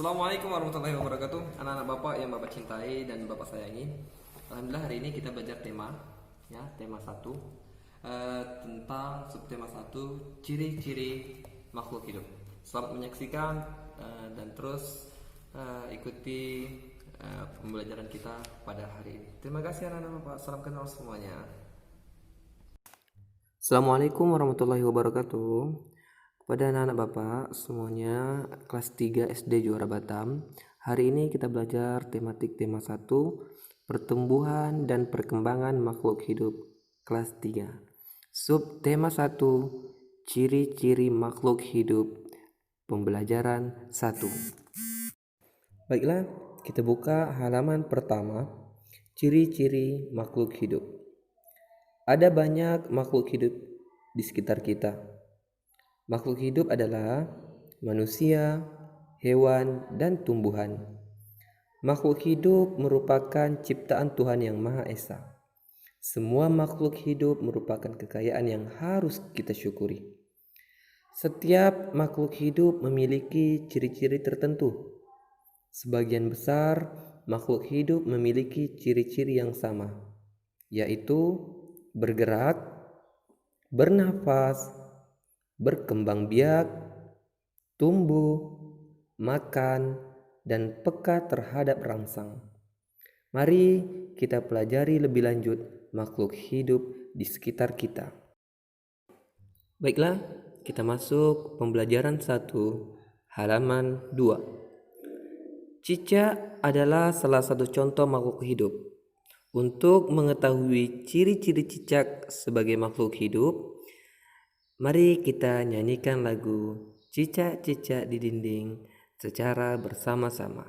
Assalamualaikum warahmatullahi wabarakatuh. Anak-anak Bapak yang Bapak cintai dan Bapak sayangi. Alhamdulillah hari ini kita belajar tema, ya, tema 1 tentang subtema 1, ciri-ciri makhluk hidup. Selamat menyaksikan dan terus ikuti pembelajaran kita pada hari ini. Terima kasih anak-anak Bapak. Salam kenal semuanya. Assalamualaikum warahmatullahi wabarakatuh. Kepada anak-anak Bapak semuanya kelas 3 SD Juara Batam. Hari ini kita belajar tematik tema 1, pertumbuhan dan perkembangan makhluk hidup kelas 3. Subtema 1, ciri-ciri makhluk hidup, pembelajaran 1. Baiklah, kita buka halaman pertama, ciri-ciri makhluk hidup. Ada banyak makhluk hidup di sekitar kita. Makhluk hidup adalah manusia, hewan, dan tumbuhan. Makhluk hidup merupakan ciptaan Tuhan Yang Maha Esa. Semua makhluk hidup merupakan kekayaan yang harus kita syukuri. Setiap makhluk hidup memiliki ciri-ciri tertentu. Sebagian besar makhluk hidup memiliki ciri-ciri yang sama, yaitu bergerak, bernafas, berkembang biak, tumbuh, makan, dan peka terhadap rangsang. Mari kita pelajari lebih lanjut makhluk hidup di sekitar kita. Baiklah, kita masuk pembelajaran 1, halaman 2. Cicak adalah salah satu contoh makhluk hidup. Untuk mengetahui ciri-ciri cicak sebagai makhluk hidup, mari kita nyanyikan lagu Cicak-cicak di Dinding secara bersama-sama.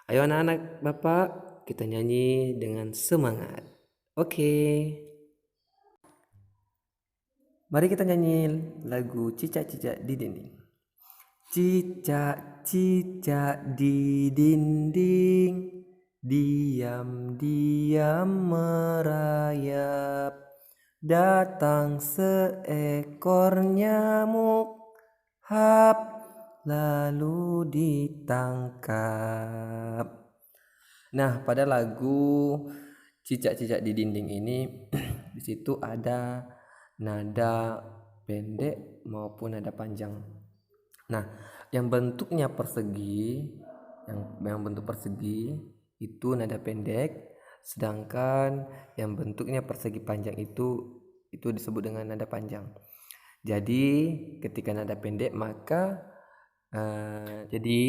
Ayo anak-anak Bapak, kita nyanyi dengan semangat. Oke. Mari kita nyanyi lagu Cicak-cicak di Dinding. Cicak-cicak di dinding, diam-diam merayap. Datang seekor nyamuk, hap, lalu ditangkap. Nah, pada lagu Cicak-cicak di Dinding ini di situ ada nada pendek maupun nada panjang. Nah, yang bentuknya persegi, yang bentuk persegi itu nada pendek, sedangkan yang bentuknya persegi panjang itu disebut dengan nada panjang. Jadi ketika nada pendek maka jadi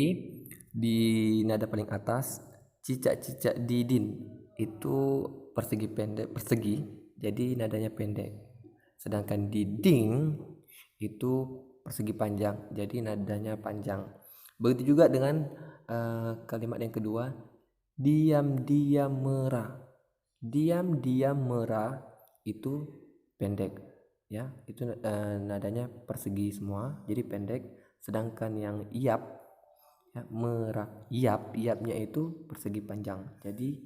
di nada paling atas cicak-cicak didin itu persegi pendek, persegi, jadi nadanya pendek. Sedangkan dinding itu persegi panjang, jadi nadanya panjang. Begitu juga dengan kalimat yang kedua, diam-diam merah. Diam-diam merah itu pendek, ya, itu nadanya persegi semua, jadi pendek. Sedangkan yang iap, ya, merah, iapnya itu persegi panjang, jadi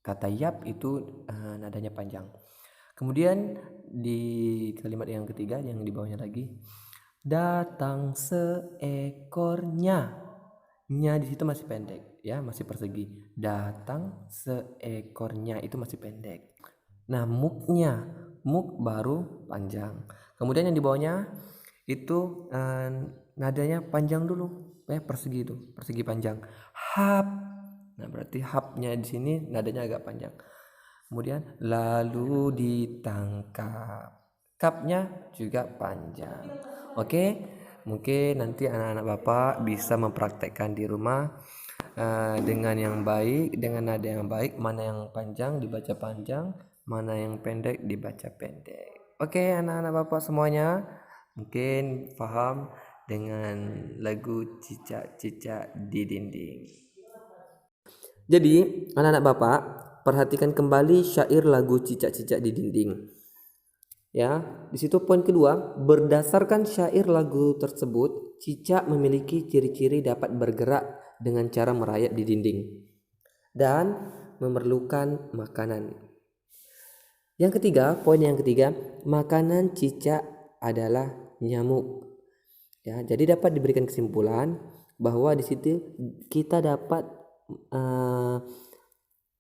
kata iap itu nadanya panjang. Kemudian di kalimat yang ketiga yang di bawahnya lagi, datang seekornya, nya di situ masih pendek, ya, masih persegi. Datang seekornya itu masih pendek. Nah, muknya, muk baru panjang. Kemudian yang di bawahnya itu nadanya panjang dulu, persegi itu, persegi panjang. Hap. Nah, berarti hapnya di sini nadanya agak panjang. Kemudian lalu ditangkap. Kapnya juga panjang. Oke, mungkin nanti anak-anak Bapak bisa mempraktekkan di rumah dengan yang baik, dengan nada yang baik, mana yang panjang dibaca panjang, mana yang pendek dibaca pendek. Oke, anak-anak Bapak semuanya mungkin paham dengan lagu Cicak-cicak di Dinding. Jadi, anak-anak Bapak, perhatikan kembali syair lagu Cicak-cicak di Dinding. Ya, di situ poin kedua, berdasarkan syair lagu tersebut, cicak memiliki ciri-ciri dapat bergerak dengan cara merayap di dinding dan memerlukan makanan. Yang ketiga, poin yang ketiga, makanan cicak adalah nyamuk. Ya, jadi dapat diberikan kesimpulan bahwa di situ kita dapat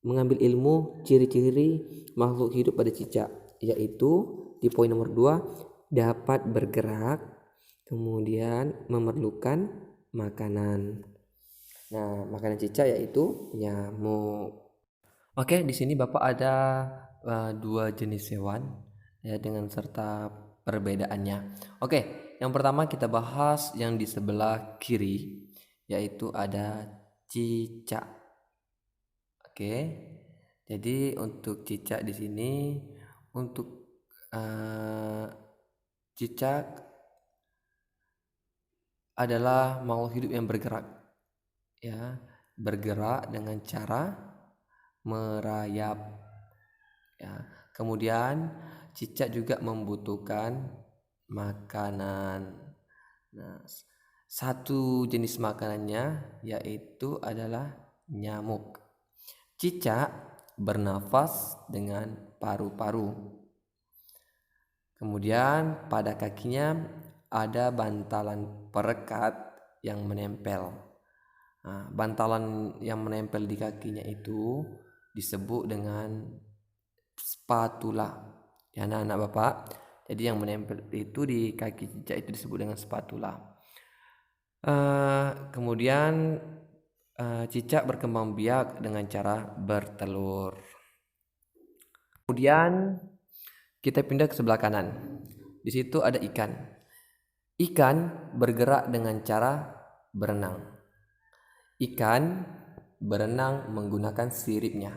mengambil ilmu ciri-ciri makhluk hidup pada cicak, yaitu di poin nomor 2 dapat bergerak, kemudian memerlukan makanan. Nah, makanan cicak yaitu nyamuk. Oke, di sini Bapak ada 2 jenis hewan ya dengan serta perbedaannya. Oke, yang pertama kita bahas yang di sebelah kiri, yaitu ada cicak. Oke, jadi untuk cicak di sini, untuk cicak adalah makhluk hidup yang bergerak, ya, bergerak dengan cara merayap, ya. Kemudian cicak juga membutuhkan makanan. Nah, satu jenis makanannya yaitu adalah nyamuk. Cicak bernafas dengan paru-paru. Kemudian pada kakinya ada bantalan perekat yang menempel. Nah, bantalan yang menempel di kakinya itu disebut dengan spatula. Ya, anak-anak Bapak. Jadi yang menempel itu di kaki cicak itu disebut dengan spatula. Kemudian cicak berkembang biak dengan cara bertelur. Kemudian kita pindah ke sebelah kanan. Di situ ada ikan. Ikan bergerak dengan cara berenang. Ikan berenang menggunakan siripnya.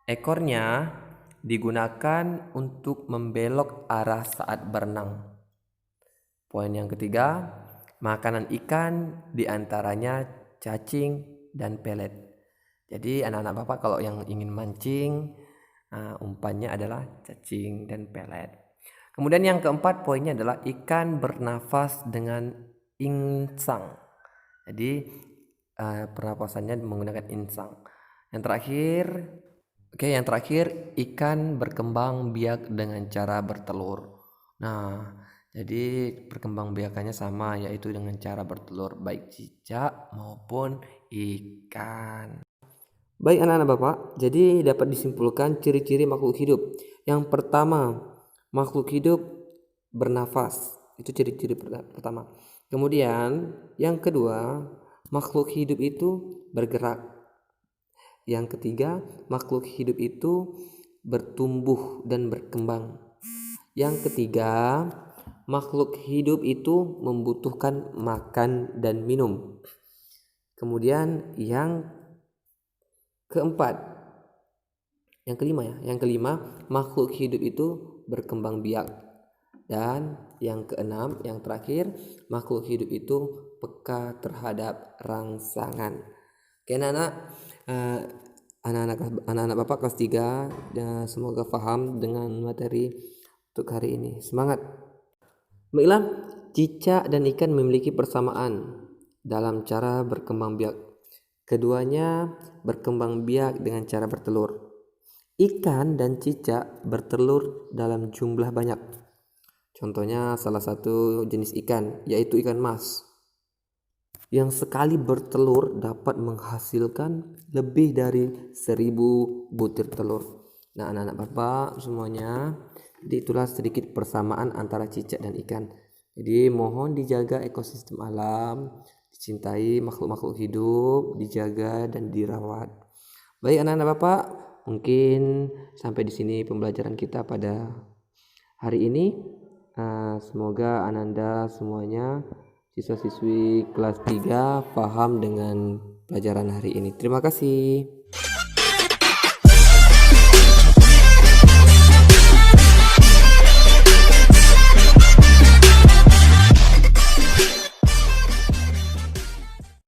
Ekornya digunakan untuk membelok arah saat berenang. Poin yang ketiga, makanan ikan diantaranya cacing dan pelet. Jadi anak-anak Bapak kalau yang ingin mancing, umpannya adalah cacing dan pelet. Kemudian yang keempat poinnya adalah ikan bernafas dengan insang. Jadi pernapasannya menggunakan insang. Yang terakhir ikan berkembang biak dengan cara bertelur. Nah, jadi perkembang biakannya sama, yaitu dengan cara bertelur baik cicak maupun ikan. Baik anak-anak Bapak, jadi dapat disimpulkan ciri-ciri makhluk hidup. Yang pertama, makhluk hidup bernafas. Itu ciri-ciri pertama. Kemudian yang kedua, makhluk hidup itu bergerak. Yang ketiga, makhluk hidup itu bertumbuh dan berkembang. Yang ketiga, makhluk hidup itu membutuhkan makan dan minum. Kemudian yang kelima, makhluk hidup itu berkembang biak. Dan yang keenam, yang terakhir, makhluk hidup itu peka terhadap rangsangan. Oke anak-anak Bapak kelas 3, dan semoga paham dengan materi untuk hari ini. Semangat. Baiklah, cicak dan ikan memiliki persamaan dalam cara berkembang biak. Keduanya berkembang biak dengan cara bertelur. Ikan dan cicak bertelur dalam jumlah banyak. Contohnya salah satu jenis ikan yaitu ikan mas, yang sekali bertelur dapat menghasilkan lebih dari 1000 butir telur. Nah anak-anak Bapak semuanya, jadi itulah sedikit persamaan antara cicak dan ikan. Jadi mohon dijaga ekosistem alam, dicintai makhluk-makhluk hidup, dijaga dan dirawat. Baik anak-anak Bapak, mungkin sampai di sini pembelajaran kita pada hari ini. Semoga Ananda semuanya siswa-siswi kelas 3 paham dengan pelajaran hari ini. Terima kasih.